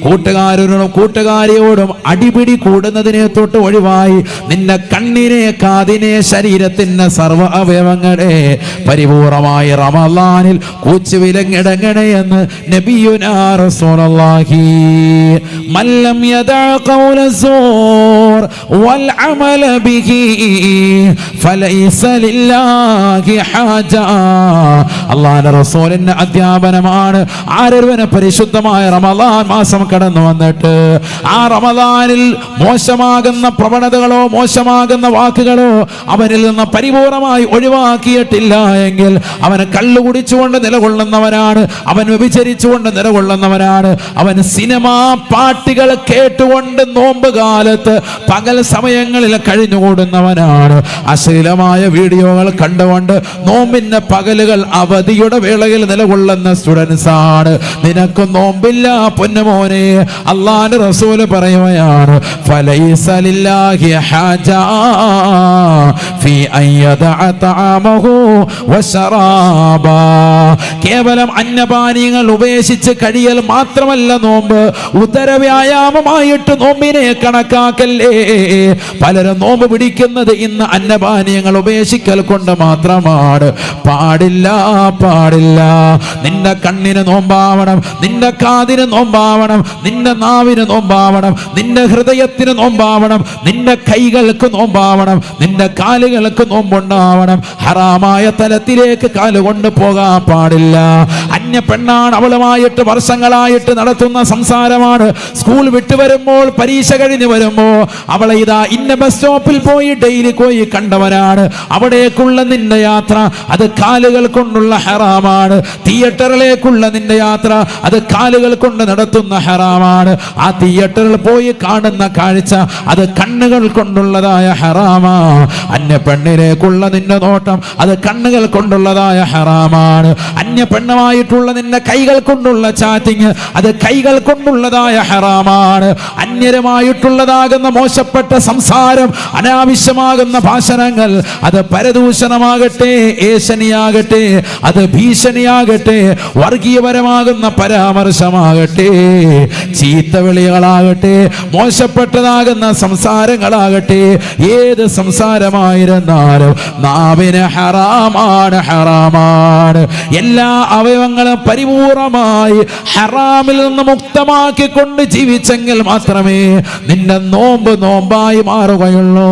കൂട്ടുകാരിയോടും അടിപിടി കൂടുന്നതിനെ തൊട്ട് ഒഴിവായി നിന്റെ കണ്ണിനെ, കാതിനെ, ശരീരത്തിന്റെ സർവ്വ അവയവങ്ങളെ പരിപൂർണമായി റമളാനിൽ കൂച്ചുവിലങ്ങിടങ്ങണേ എന്ന് നബിയുനാ റസൂലുള്ളാഹി. മല്ലം യദഅ ഖൗല സൂർ വൽ അമല ബിഹി ഫലൈസ ലില്ലാഹി ഹാജ. അല്ലാഹുവിന്റെ റസൂലിന്റെ അധ്യാപനമാണ്. ആരൊരുവനെ പരിശുദ്ധമായ റമളാൻ മാസം കടന്നു വന്നിട്ട് ആ റമളാനിൽ മോശമാകുന്ന പ്രവണതകളോ മോശമാകുന്ന വാക്കുകളോ അവനിൽ നിന്ന് പരിപൂർണമായി ഒഴിവാക്കിയിട്ടില്ല എങ്കിൽ അവൻ കള്ളു കുടിച്ചുകൊണ്ട് നിലകൊള്ളുന്നവനാണ്, അവൻ വ്യഭിചരിച്ചുകൊണ്ട് നിലകൊള്ളുന്നവനാണ്, അവൻ സിനിമാ പാട്ടുകൾ കേട്ടുകൊണ്ട് നോമ്പ് കാലത്ത് പകൽ സമയങ്ങളിൽ കഴിഞ്ഞുകൂടുന്നവനാണ്, അശ്ലീലമായ വീഡിയോകൾ കണ്ടുകൊണ്ട് നോമ്പിന്റെ പകലുകൾ അവധിയുടെ വേളയിൽ നിലകൊള്ളുന്ന സ്റ്റുഡൻസ് ആണ്. നിനക്ക് നോമ്പില്ല പൊന്നുമോനെ. അല്ലാഹുവിന്റെ റസൂൽ പറയുകയാണ്, ഫലൈസ ലില്ലാഹി ഹാജ, في أن يدع طعامه وشرابا. കേവലം അന്നപാനീയങ്ങൾ ഉപേക്ഷിച്ച് കഴിയൽ മാത്രമല്ല നോമ്പ്, ഉദരവ്യായാമമായിട്ട് നോമ്പിനെ കണക്കാക്കല്ലേ. പലരും നോമ്പ് പിടിക്കുന്നത് ഇന്ന് അന്നപാനീയങ്ങൾ ഉപേക്ഷിക്കൽ കൊണ്ട് മാത്രമാണ്. പാടില്ല, പാടില്ല. നിന്റെ കണ്ണിന് നോമ്പാവണം, നിന്റെ കാതിന് നോമ്പാവണം, നിന്റെ നാവിന് നോമ്പാവണം, നിന്റെ ഹൃദയത്തിന് നോമ്പാവണം, നിന്റെ കൈകൾക്ക് നോമ്പാവണം, നിന്റെ കാലുകൾക്ക് നോമ്പുണ്ടാവണം. ഹറാമായ തലത്തിലേക്ക് കാലുകൊണ്ട് പോകാൻ പാടില്ല. അന്യ പെണ്ണാണ്, അവളുമായിട്ട് വർഷങ്ങളായിട്ട് നടത്തുന്ന സംസാരമാണ്. സ്കൂൾ വിട്ടു വരുമ്പോൾ, പരീക്ഷ കഴിഞ്ഞ് വരുമ്പോ അവളെ ഇതാ ഇന്ന ബസ് സ്റ്റോപ്പിൽ പോയി ഡെയിലി പോയി കണ്ടവനാണ്. അവിടേക്കുള്ള നിന്റെ യാത്ര അത് കാലുകൾ കൊണ്ടുള്ള ഹറാമാണ്. തിയേറ്ററിലേക്കുള്ള നിന്റെ യാത്ര അത് കാലുകൾ കൊണ്ട് നടത്തുന്ന ഹറാമാണ്. ആ തിയേറ്ററിൽ പോയി കാണുന്ന കാഴ്ച അത് കണ്ണുകൾ കൊണ്ടുള്ളതായ ഹറാമാ. അന്യ പെണ്ണിലേക്കുള്ള നിന്റെ നോട്ടം അത് കണ്ണുകൾ കൊണ്ടുള്ളതായ ഹറാമാണ്. അന്യ പെണ്ണുമായിട്ടുള്ള നിന്റെ കൈകൾ കൊണ്ടുള്ള ചാറ്റിങ് അത് കൈകൾ കൊണ്ടുള്ളതായ ഹറാമാണ്. അന്യരുമായിട്ടുള്ളതാകുന്ന മോശപ്പെട്ട സംസാരം, അനാവശ്യമാകുന്ന ഭാഷണങ്ങൾ അത് പരദൂഷണമാകട്ടെ, ഏഷണിയാകട്ടെ, അത് ഭീഷണിയാകട്ടെ, വർഗീയപരമാകുന്ന പരാമർശമാകട്ടെ, ചീത്തവിളികളാകട്ടെ, മോശപ്പെട്ടതാകുന്ന സംസാരങ്ങളാകട്ടെ, ഏത് സംസാരമായിരുന്നാലും നാവിന് ഹറാമാണ്, ഹറാമാണ്. എല്ലാ അവയവങ്ങളും പരിപൂർണമായി ഹറാമിൽ നിന്ന് മുക്തമാക്കിക്കൊണ്ട് ജീവിച്ചെങ്കിൽ മാത്രമേ നിന്റെ നോമ്പ് നോമ്പായി മാറുകയുള്ളൂ.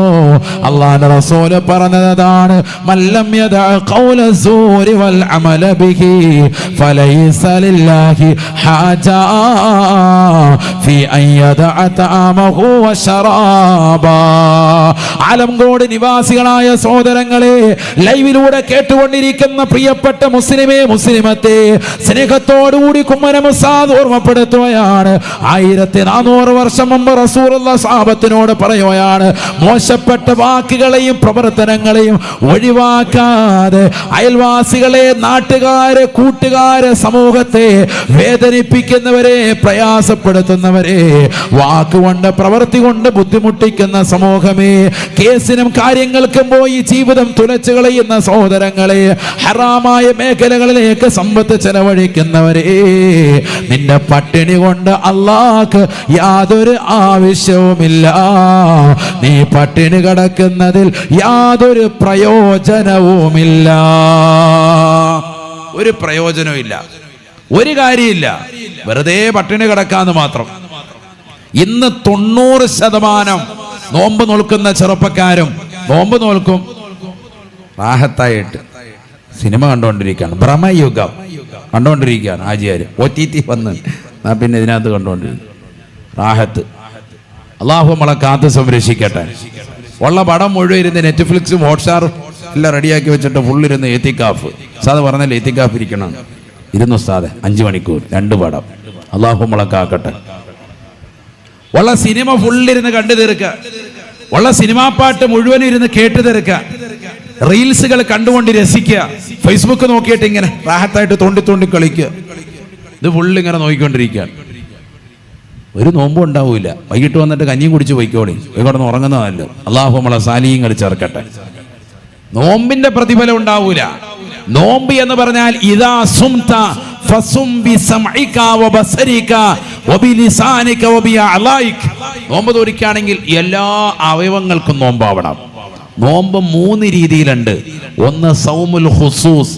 അല്ലാഹുവിന്റെ റസൂൽ പറഞ്ഞതാണ്, മല്ലം യദഅ ഖൗല സൂരി വൽ അമല ബിഹി ഫലൈസ ലില്ലാഹി ഹാജാ ഫി അൻ യദഅ തഅമഹു വശറാബാ. ആലംകോട് നിവാസികളായ സഹോദരങ്ങളെ, ലൈവിലൂടെ കേട്ടുകൊണ്ടിരിക്കുന്ന പ്രിയപ്പെട്ട മുസ്ലിമേ, മുസ്ലിമത്തെ, സ്നേഹത്തോടുകൂടി കുമ്മനം ഉസ്താദ് ഓർമ്മപ്പെടുത്തുകയാണ്. 1400 വർഷം മുമ്പ് റസൂലുള്ളാഹി സ്വഹാബത്തിനോട് പറയുകയാണ്, മോശപ്പെട്ട വാക്കുകളെയും പ്രവർത്തനങ്ങളെയും ഒഴിവാക്കാതെ അയൽവാസികളെ, നാട്ടുകാരെ, കൂട്ടുകാരെ, സമൂഹത്തെ വേദനിപ്പിക്കുന്നവരെ, പ്രയാസപ്പെടുത്തുന്നവരെ, വാക്കുകൊണ്ട് പ്രവൃത്തി കൊണ്ട് ബുദ്ധിമുട്ടിക്കുന്ന സമൂഹമേ, കേസിനും കാര്യങ്ങൾക്കും പോയി ജീവിതം തുലച്ചു കളയുന്ന സഹോദരങ്ങളെ, ഹറാമായ മേഖലകളിലേക്ക് സമ്പത്ത് ചെലവഴിക്കുന്നവരെ, നിന്റെ പട്ടിണി കൊണ്ട് അല്ലാഹ്ക്ക് യാതൊരു ആവശ്യവുമില്ല. നീ പട്ടിണി കിടക്കുന്നതിൽ യാതൊരു പ്രയോജനവുമില്ല. ഒരു പ്രയോജനവുമില്ല, ഒരു കാര്യമില്ല, വെറുതെ പട്ടിണി കിടക്കാന്ന് മാത്രം. ഇന്ന് 90% നോമ്പ് നോൽക്കുന്ന ചെറുപ്പക്കാരും നോമ്പ് നോൽക്കും റാഹത്തായിട്ട് സിനിമ കണ്ടുകൊണ്ടിരിക്കുകയാണ്, ഭ്രമയുഗം കണ്ടുകൊണ്ടിരിക്കുകയാണ്. ആജിയാര് OTT വന്ന് പിന്നെ ഇതിനകത്ത് കണ്ടുകൊണ്ടിരിക്കും റാഹത്ത്. അള്ളാഹു നമ്മളെ കാത്ത് സംരക്ഷിക്കട്ടെ. ഉള്ള പടം മുഴുവൻ ഇരുന്ന് നെറ്റ്ഫ്ലിക്സും ഹോട്ട്സ്റ്റാറും എല്ലാം റെഡിയാക്കി വെച്ചിട്ട് ഫുള്ളിരുന്ന് എത്തിക്കാഫ്. ഉസ്താദ് പറഞ്ഞാൽ എത്തിക്കാഫ് ഇരിക്കണം. ഇരുന്നു ഉസ്താദ് 5 മണിക്കൂർ 2 പടം. അള്ളാഹു നമ്മളെ കാക്കട്ടെ. ഉള്ള സിനിമ ഫുള്ളിരുന്ന് കണ്ടു തീർക്കുക, ഉള്ള സിനിമാ പാട്ട് മുഴുവൻ ഇരുന്ന് കേട്ടു തീർക്കുക, റീൽസുകൾ കണ്ടുകൊണ്ട് രസിക്കുക, ഫേസ്ബുക്ക് നോക്കിയിട്ട് ഇങ്ങനെ റാഹത്തായിട്ട് തോണ്ടി തോണ്ടി കളിക്കുക. ഇത് ഫുള്ളിങ്ങനെ നോക്കിക്കൊണ്ടിരിക്കുകയാണ്. ഒരു നോമ്പും ഉണ്ടാവൂല. വൈകിട്ട് വന്നിട്ട് കഞ്ഞിയും കുടിച്ച് പോയിക്കോളി, കിടന്ന് ഉറങ്ങുന്നതല്ലോ. അള്ളാഹു നമ്മളെ സാലിഹ്യങ്ങൾ ചേർക്കട്ടെ. നോമ്പിന്റെ പ്രതിഫലം ഉണ്ടാവൂല. നോമ്പ് എന്ന് പറഞ്ഞാൽ ഇദാ സുംത ഫസും ബിസംഇക വബസരിക വബിലിസാനിക വബിഅളായിക. നോമ്പ് തോരിക്കുകയാണെങ്കിൽ എല്ലാ അവയവങ്ങൾക്കും നോമ്പാവണം. നോമ്പ് 3 രീതിയിലുണ്ട്. ഒന്ന് സൗമുൽ ഖുസൂസ്,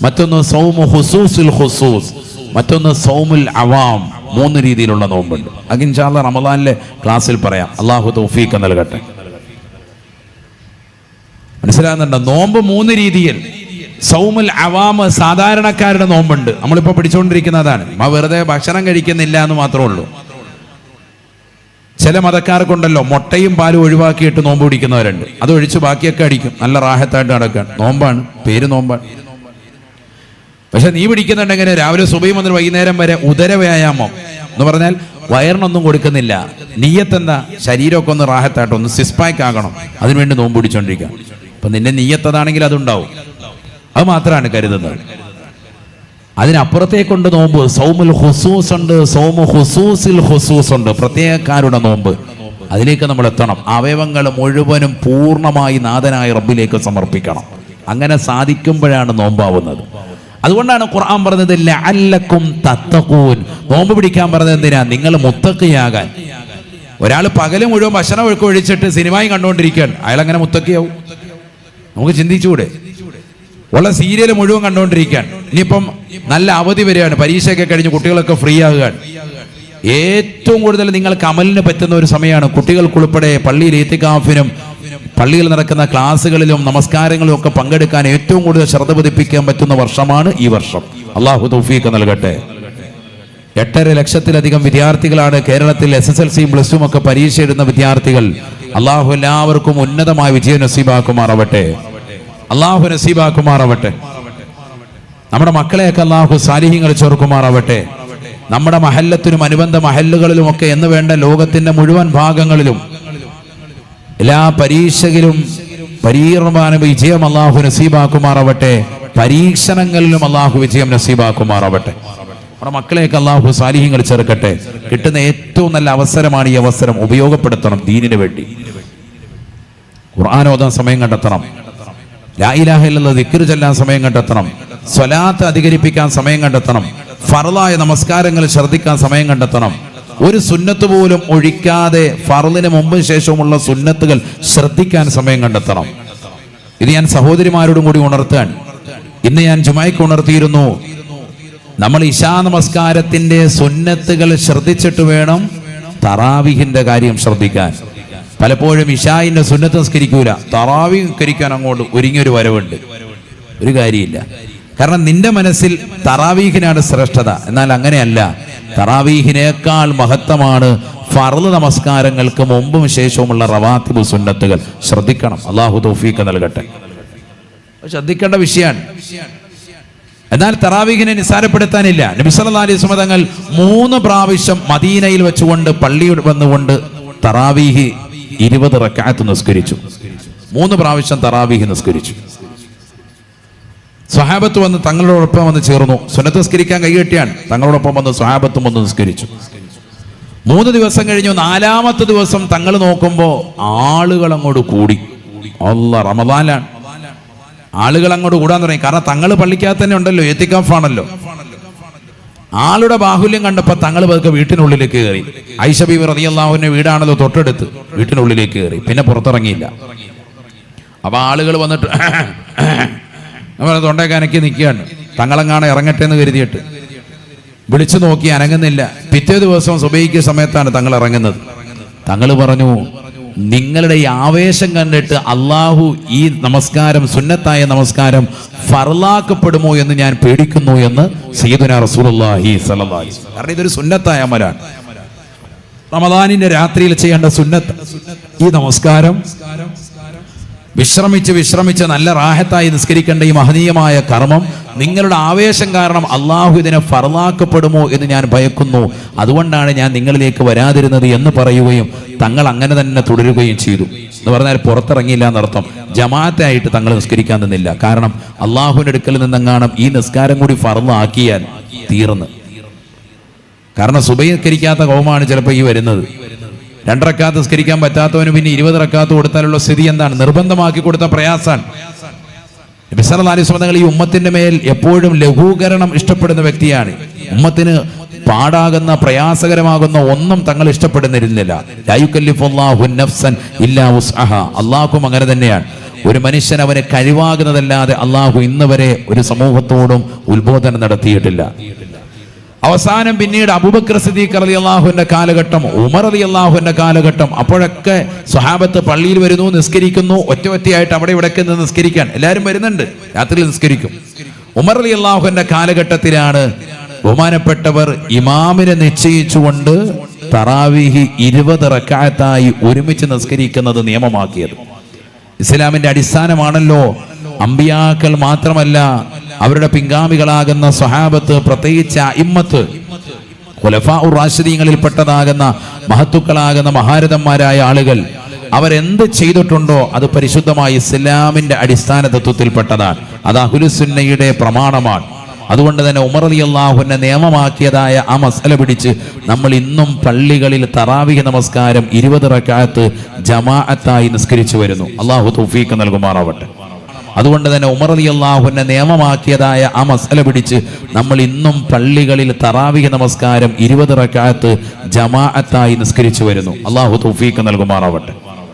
മറ്റൊന്ന് സൗമു ഖുസൂസുൽ ഖുസൂസ്, മറ്റൊന്ന് സൗമുൽ അവാം. 3 രീതിയിലുള്ള നോമ്പുണ്ട്. അത് ഇൻഷാ അല്ലാഹ് റമദാനിലെ ക്ലാസ്സിൽ പറയാം. അള്ളാഹു തൗഫീഖ് നൽകട്ടെ. മനസ്സിലാകുന്നുണ്ടോ? നോമ്പ് 3 രീതിയിൽ. സൗമുൽ അവാം സാധാരണക്കാരുടെ നോമ്പുണ്ട്, നമ്മളിപ്പോ പിടിച്ചുകൊണ്ടിരിക്കുന്നതാണ്. വെറുതെ ഭക്ഷണം കഴിക്കുന്നില്ല എന്ന് മാത്രമേ ഉള്ളൂ. ചില മതക്കാർക്കുണ്ടല്ലോ മുട്ടയും പാലും ഒഴിവാക്കിയിട്ട് നോമ്പ് പിടിക്കുന്നവരുണ്ട്. അത് ഒഴിച്ച് ബാക്കിയൊക്കെ അടിക്കും, നല്ല റാഹത്തായിട്ട് നടക്കാൻ. നോമ്പാണ്, പേര് നോമ്പാണ്. പക്ഷെ നീ പിടിക്കുന്നുണ്ടെങ്കിൽ രാവിലെ സുബഹി മുതൽ വൈകുന്നേരം വരെ ഉദരവ്യായാമം എന്ന് പറഞ്ഞാൽ വയറിനൊന്നും കൊടുക്കുന്നില്ല. നിയ്യത്ത് എന്താ? ശരീരമൊക്കെ ഒന്ന് റാഹത്തായിട്ട് ഒന്ന് സിസ്പാക്ക് ആകണം, അതിനുവേണ്ടി നോമ്പ് പിടിച്ചോണ്ടിരിക്കുക. അപ്പൊ നിന്റെ നിയ്യത്തതാണെങ്കിൽ അതുണ്ടാവും. അത് മാത്രമാണ് കരുതുന്നത്. അതിനപ്പുറത്തേക്കൊണ്ട് നോമ്പ് സൗമുൽ ഖുസൂസ് ഉണ്ട്, സൗമു ഖുസൂസിൽ ഖുസൂസ് ഉണ്ട്, പ്രത്യേകക്കാരുടെ നോമ്പ്. അതിലേക്ക് നമ്മൾ എത്തണം. അവയവങ്ങൾ മുഴുവനും പൂർണ്ണമായി നാഥനായ റബ്ബിലേക്ക് സമർപ്പിക്കണം. അങ്ങനെ സാധിക്കുമ്പോഴാണ് നോമ്പാവുന്നത്. അതുകൊണ്ടാണ് ഖുർആൻ പറഞ്ഞത് ലഅല്ലക്കും തത്തഖൂൻ. നോമ്പ് പിടിക്കാൻ പറഞ്ഞത് എന്തിനാ? നിങ്ങൾ മുത്തഖിയാകാൻ. ഒരാൾ പകല് മുഴുവൻ ഭക്ഷണം ഒഴിച്ചിട്ട് സിനിമയും കണ്ടുകൊണ്ടിരിക്കുകയാണ്, അയാൾ അങ്ങനെ മുത്തഖിയാവും? നമുക്ക് ചിന്തിച്ചുകൂടെ? ഉള്ള സീരിയൽ മുഴുവൻ കണ്ടുകൊണ്ടിരിക്കുകയാണ്. ഇനിയിപ്പം നല്ല അവധി വരികയാണ്, പരീക്ഷയൊക്കെ കഴിഞ്ഞ് കുട്ടികളൊക്കെ ഫ്രീ ആകുകയാണ്. ഏറ്റവും കൂടുതൽ നിങ്ങൾക്ക് അമലിന് പറ്റുന്ന ഒരു സമയമാണ്. കുട്ടികൾക്കുൾപ്പെടെ പള്ളിയിൽ ഇത്തികാഫിനും പള്ളിയിൽ നടക്കുന്ന ക്ലാസ്സുകളിലും നമസ്കാരങ്ങളിലും ഒക്കെ പങ്കെടുക്കാൻ ഏറ്റവും കൂടുതൽ ശ്രദ്ധ പതിപ്പിക്കാൻ പറ്റുന്ന വർഷമാണ് ഈ വർഷം. അള്ളാഹു തൗഫീഖ് നൽകട്ടെ. 8.5 ലക്ഷത്തിലധികം വിദ്യാർത്ഥികളാണ് കേരളത്തിൽ SSLCയും പ്ലസ് 2 ഒക്കെ പരീക്ഷ എഴുതുന്ന വിദ്യാർത്ഥികൾ. അള്ളാഹു എല്ലാവർക്കും ഉന്നതമായ വിജയം നസീബാക്കുമാറാവട്ടെ. അള്ളാഹു നസീബാക്കുമാറാവട്ടെ. നമ്മുടെ മക്കളെയൊക്കെ അള്ളാഹു സാലിഹ്യങ്ങൾ ചേർക്കുമാറാവട്ടെ. നമ്മുടെ മഹല്ലത്തിനും അനുബന്ധ മഹല്ലുകളിലും ഒക്കെ എന്ന് വേണ്ട ലോകത്തിന്റെ മുഴുവൻ ഭാഗങ്ങളിലും എല്ലാ പരീക്ഷയിലും പരിപൂർണ വിജയം അള്ളാഹു നസീബാക്കുമാറാവട്ടെ. പരീക്ഷണങ്ങളിലും അള്ളാഹു വിജയം നസീബാക്കുമാറാവട്ടെ. നമ്മുടെ മക്കളെയൊക്കെ അള്ളാഹു സാലിഹ്യങ്ങൾ ചേർക്കട്ടെ. കിട്ടുന്ന ഏറ്റവും നല്ല അവസരമാണ് ഈ അവസരം. ഉപയോഗപ്പെടുത്തണം ദീനിന് വേണ്ടി. ഖുർആൻ ഓതാൻ സമയം കണ്ടെത്തണം. ലാ ഇലാഹ ഇല്ലല്ലാഹ് ദിക്ർ ചൊല്ലാൻ സമയം കണ്ടെത്തണം. സ്വലാത്ത് അധികരിപ്പിക്കാൻ സമയം കണ്ടെത്തണം. ഫർളായ നമസ്കാരങ്ങൾ ശ്രദ്ധിക്കാൻ സമയം കണ്ടെത്തണം. ഒരു സുന്നത്ത് പോലും ഒഴിക്കാതെ ഫർളിന് മുമ്പും ശേഷവുമുള്ള സുന്നത്തുകൾ ശ്രദ്ധിക്കാൻ സമയം കണ്ടെത്തണം. ഇത് ഞാൻ സഹോദരിമാരോടും കൂടി ഉണർത്താൻ ഇന്ന് ഞാൻ ജുമായ്ക്ക് ഉണർത്തിയിരുന്നു. നമ്മൾ ഇശാ നമസ്കാരത്തിന്റെ സുന്നത്തുകൾ ശ്രദ്ധിച്ചിട്ട് വേണം തറാവീഹിന്റെ കാര്യം ശ്രദ്ധിക്കാൻ. പലപ്പോഴും ഇശായിന്റെ സുന്നത്ത് നിസ്കരിക്കൂല, തറാവീഹ് നിസ്കരിക്കാൻ അങ്ങോട്ട് ഒരുങ്ങിയൊരു വരവുണ്ട്. ഒരു കാര്യമില്ല. കാരണം നിന്റെ മനസ്സിൽ തറാവീഹിനാണ് ശ്രേഷ്ഠത. എന്നാൽ അങ്ങനെയല്ല. തറാവീഹിനേക്കാൾ മഹത്വമാണ് ഫർള് നമസ്കാരങ്ങൾക്ക് മുമ്പും ശേഷവുമുള്ള റവാത്തിബ് സുന്നത്തുകൾ. ശ്രദ്ധിക്കണം. അല്ലാഹു തൗഫീഖ് നൽകട്ടെ. ശ്രദ്ധിക്കേണ്ട വിഷയമാണ്. എന്നാൽ തറാവീഹിനെ നിസ്സാരപ്പെടുത്താനില്ല. നബി സല്ലല്ലാഹു അലൈഹി വസല്ലം തങ്ങൾ 3 പ്രാവശ്യം മദീനയിൽ വെച്ചുകൊണ്ട് പള്ളിയിൽ വന്നുകൊണ്ട് തറാവീഹ് 20 റക്അത്ത് നിസ്കരിച്ചു. 3 പ്രാവശ്യം തറാവീഹ് നിസ്കരിച്ചു. സ്വഹാബത്ത് വന്ന് തങ്ങളോടൊപ്പം വന്ന് ചേർന്നു. സുന്നത്ത് നിസ്കരിക്കാൻ കൈകെട്ടിയാണ്. തങ്ങളോടൊപ്പം വന്ന് സ്വഹാബത്തും വന്ന് നിസ്കരിച്ചു. 3 ദിവസം കഴിഞ്ഞു. 4-ാമത്തെ ദിവസം തങ്ങൾ നോക്കുമ്പോ ആളുകൾ അങ്ങോട്ട് കൂടി. അല്ലാഹ്, റമദാനിലാണ്. ആളുകൾ അങ്ങോട്ട് കൂടാൻ തുടങ്ങി. കാരണം തങ്ങൾ പള്ളിക്കകത്ത് തന്നെ ഉണ്ടല്ലോ, ഇത്തികാഫാണല്ലോ. ആളുടെ ബാഹുല്യം കണ്ടപ്പോ തങ്ങൾ പതുക്കെ വീട്ടിനുള്ളിലേക്ക് കയറി. ആയിഷ ബീവി റളിയല്ലാഹു അൻഹ വീടാണല്ലോ തൊട്ടടുത്ത്. വീട്ടിനുള്ളിലേക്ക് കയറി. പിന്നെ പുറത്തിറങ്ങിയില്ല. അപ്പൊ ആളുകൾ വന്നിട്ട് തൊണ്ടയൊക്കെ അനക്കി നിൽക്കുകയാണ്. തങ്ങളെങ്ങാണ് ഇറങ്ങട്ടെ എന്ന് കരുതിയിട്ട് വിളിച്ചു നോക്കി, അനങ്ങുന്നില്ല. പിറ്റേ ദിവസം സുബഹിക്ക് സമയത്താണ് തങ്ങൾ ഇറങ്ങുന്നത്. തങ്ങൾ പറഞ്ഞു, നിങ്ങളുടെ ഈ ആവേശം കണ്ടിട്ട് അള്ളാഹു ഈ നമസ്കാരം, സുന്നത്തായ നമസ്കാരം ഫർളാക്കപ്പെടുമോ എന്ന് ഞാൻ പേടിക്കുന്നു എന്ന് സയ്യിദുനാ റസൂലുള്ളാഹി സ്വല്ലല്ലാഹു അലൈഹി വസല്ലം. കാരണം ഇതൊരു സുന്നത്തായ അമലാണ്. റമദാനിന്റെ രാത്രിയിൽ ചെയ്യേണ്ട സുന്നത്ത് ഈ നമസ്കാരം. വിശ്രമിച്ച് നല്ല റാഹത്തായി നിസ്കരിക്കേണ്ട ഈ മഹനീയമായ കർമ്മം നിങ്ങളുടെ ആവേശം കാരണം അള്ളാഹു ഇതിനെ ഫർളാക്കപ്പെടുമോ എന്ന് ഞാൻ ഭയക്കുന്നു. അതുകൊണ്ടാണ് ഞാൻ നിങ്ങളിലേക്ക് വരാതിരുന്നത് എന്ന് പറയുകയും തങ്ങൾ അങ്ങനെ തന്നെ തുടരുകയും ചെയ്തു. എന്ന് പറഞ്ഞാൽ പുറത്തിറങ്ങിയില്ല എന്നർത്ഥം. ജമാഅത്തായിട്ട് തങ്ങൾ നിസ്കരിക്കാൻ നിന്നില്ല. കാരണം അള്ളാഹുവിന്റെ അടുക്കൽ നിന്നെങ്ങാനും ഈ നിസ്കാരം കൂടി ഫർളാക്കിയാൽ തീർന്ന്. കാരണം സുബഹി നിസ്കരിക്കാത്ത കൗമാണ് ചിലപ്പോൾ ഈ വരുന്നത്. 2 റക്അത്ത് നിസ്കരിക്കാൻ പറ്റാത്തവന് പിന്നെ 20 റക്അത്ത് കൊടുത്താലുള്ള സ്ഥിതി എന്താണ്? നിർബന്ധമാക്കി കൊടുത്ത പ്രയാസാണ്. നബി സല്ലല്ലാഹു അലൈഹി വസല്ലം ഈ ഉമ്മത്തിന്റെ മേൽ എപ്പോഴും ലഘൂകരണം ഇഷ്ടപ്പെടുന്ന വ്യക്തിയാണ്. ഉമ്മത്തിന് പാടാകുന്ന പ്രയാസകരമാകുന്ന ഒന്നും തങ്ങൾ ഇഷ്ടപ്പെടുന്നിരുന്നില്ല. ലാ യുകല്ലിഫുല്ലാഹു നഫ്സൻ ഇല്ലാ വുസ്അഹാ. അല്ലാഹുവും അങ്ങനെ തന്നെയാണ്. ഒരു മനുഷ്യൻ അവന് കഴിവാകുന്നതല്ലാതെ അള്ളാഹു ഇന്ന് വരെ ഒരു സമൂഹത്തോടും ഉത്ബോധനം നടത്തിയിട്ടില്ല. അവസാനം പിന്നീട് അബൂബക്കർ സിദ്ദീഖ് റളിയല്ലാഹുവിന്റെ കാലഘട്ടം, ഉമർ റളിയല്ലാഹുവിന്റെ കാലഘട്ടം. അപ്പോഴൊക്കെ സ്വഹാബത്ത് പള്ളിയിൽ വരുന്നു, നിസ്കരിക്കുന്നു. ഒറ്റയായിട്ട് അവിടെ ഇവിടെ നിസ്കരിക്കാൻ എല്ലാവരും വരുന്നുണ്ട്. രാത്രിയിൽ നിസ്കരിക്കും. ഉമർ റളിയല്ലാഹുവിന്റെ കാലഘട്ടത്തിലാണ് ബഹുമാനപ്പെട്ടവർ ഇമാമിനെ നിശ്ചയിച്ചുകൊണ്ട് തറാവീഹ് 20 റക്അത്തായി ഒരുമിച്ച് നിസ്കരിക്കുന്നത് നിയമമാക്കിയത്. ഇസ്ലാമിന്റെ അടിസ്ഥാനമാണല്ലോ. അമ്പിയാക്കൾ മാത്രമല്ല, അവരുടെ പിൻഗാമികളാകുന്ന സ്വഹാബത്ത്, പ്രത്യേകിച്ച് അഇമ്മത്ത്, ഖുലഫാഉർ റാഷിദീങ്ങളിൽ പെട്ടതാകുന്ന മഹത്തുക്കളാകുന്ന മഹാരഥന്മാരായ ആളുകൾ അവരെന്ത് ചെയ്തിട്ടുണ്ടോ അത് പരിശുദ്ധമായ ഇസ്ലാമിന്റെ അടിസ്ഥാന തത്വത്തിൽപ്പെട്ടതാണ്. അത് അഹ്ലുസുന്നയുടെ പ്രമാണമാണ്. അതുകൊണ്ട് തന്നെ ഉമർ റളിയല്ലാഹു അൻഹു നിയമമാക്കിയതായ ആ മസല പിടിച്ച് നമ്മൾ ഇന്നും പള്ളികളിൽ തറാവിഹ് നമസ്കാരം 20 റക്അത്ത് ജമാഅത്തായി നിസ്കരിച്ചു വരുന്നു. അള്ളാഹു തൗഫീഖ് നൽകുമാറാവട്ടെ. അതുകൊണ്ട് തന്നെ ഉമർ റളിയല്ലാഹു അൻഹു നിയമമാക്കിയതായ ആ മസല പിടിച്ച് നമ്മൾ ഇന്നും പള്ളികളിൽ തറാവിഹ് നമസ്കാരം 20 റക്അത്ത് ജമാഅത്തായി നിസ്കരിച്ചു വരുന്നു. അള്ളാഹു തൗഫീഖ് നൽകുമാറാവട്ടെ.